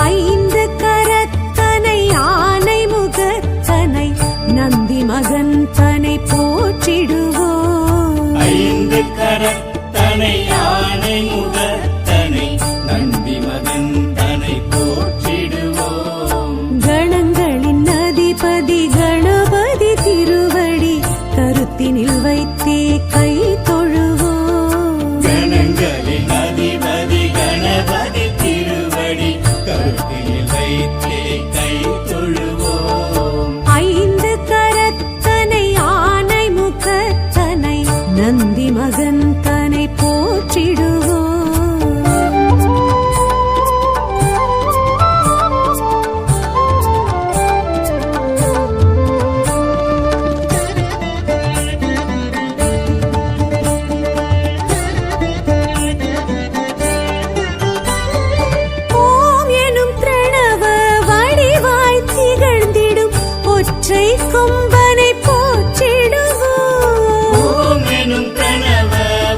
ஐந்து கரத்தனை ஆனை முகத்தனை நந்தி மகன் தனை போற்றிடுவோம். ஐந்து கரத்தனை ஆனை முகத்தனை நந்தி மகன் தனை போற்றிடுவோம். கணங்களின் அதிபதி கணபதி திருவடி கருத்தினில் வைத்தே கை தொழுவோம். கணங்களின் அதிபதி கணபதி திருவடி கருத்தினில் வைத்தே கை தொழுவோம். ஐந்து கரத்தனை ஆனை முகத்தனை நந்தி மகன் தனை போற்றிடுவோம். ஓம் எனும் பிரணவ வடிவாய் திகழ்ந்திடும் ஒற்றை கொம்பனை போற்றிடுவோம். ஓம் எனும் பிரணவ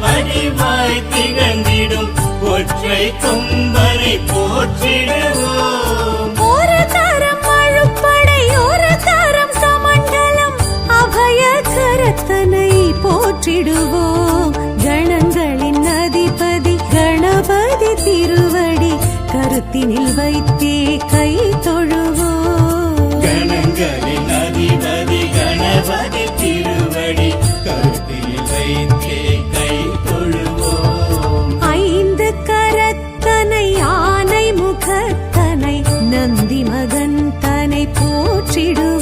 வடிவாய் திகழ்ந்திடும் ஒற்றை கொம்பனை போற்றிடுவோம். ஒரு தரம் அழுப்படை ஒரு தரம் கமண்டலம் அபய கரத்தனை போற்றிடுவோம். கணங்களின் அதிபதி கணபதி திருவடி கருத்தினில் வைத்தே கை தொழுவோம். கணங்களின் அதிபதி கணபதி திருவடி கருத்தில் வைத்தே கை தொழுவோம். ஐந்து கரத்தனை ஆனை முகத்தனை நந்தி மகன் தனை போற்றிடுவோம்.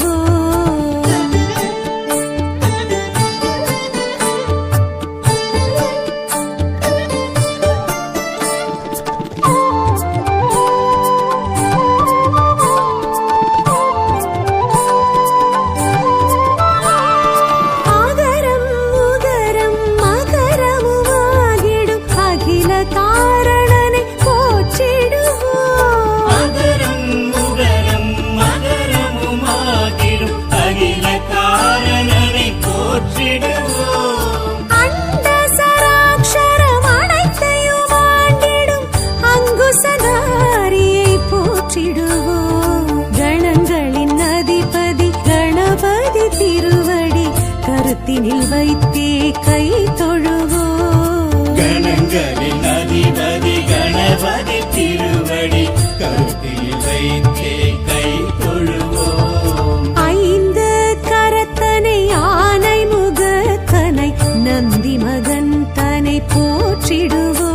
ஆகரம் உகரம் மகரமுமாகிடும் அகில காரணனை போற்றிடுவோம். அகரம் உகரம் மகரமுமாகிடும் அகில காரணனை போற்றிடுவோம். அண்ட சராட்சரம் அனைத்தையும் ஆண்டிடும் அங்குசதாரியை போற்றிடுவோம். கணங்களின் அதிபதி கணபதி திருவடி கருத்தினில் வைத்தே கை தொழுவோம். கணங்களின் அதிபதி கணபதி திருவடி கருத்தில் வைத்தே கை தொழுவோம். ஐந்து கரத்தனை ஆனை முகத்தனை நந்தி மகன் தனை போற்றிடுவோம்.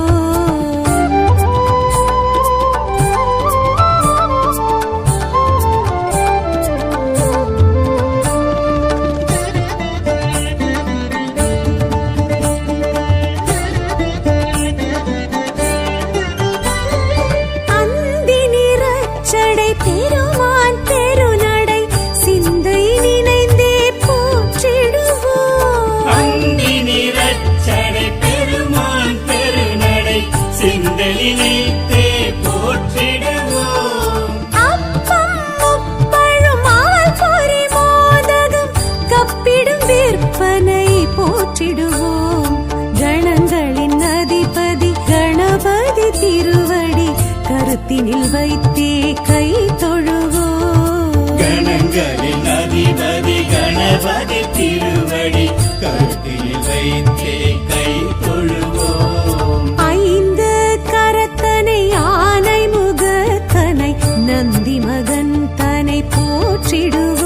அந்தி நிறச்சடை பெருமான் பெருநடை சிந்தை நினைந்தே போற்றிடுவோம். அந்தி நிறச்சடை பெருமான் பெருநடை சிந்தலினைத்தே போற்றிடுவோம். அப்பம் முப்பழும் ஆல் பொறி மோதகம் கப்பிடும் விற்பனை போற்றிடுவோம். கணங்களின் அதிபதி கணபதி திருவடி கருத்தினில் வைத்தே கை தொழுவோம். கணங்களின் அதிபதி கணபதி திருவடி கருத்தில் வைத்தே கை தொழுவோம். ஐந்து கரத்தனை ஆனை முகத்தனை நந்தி மகன் தனை போற்றிடுவோம்.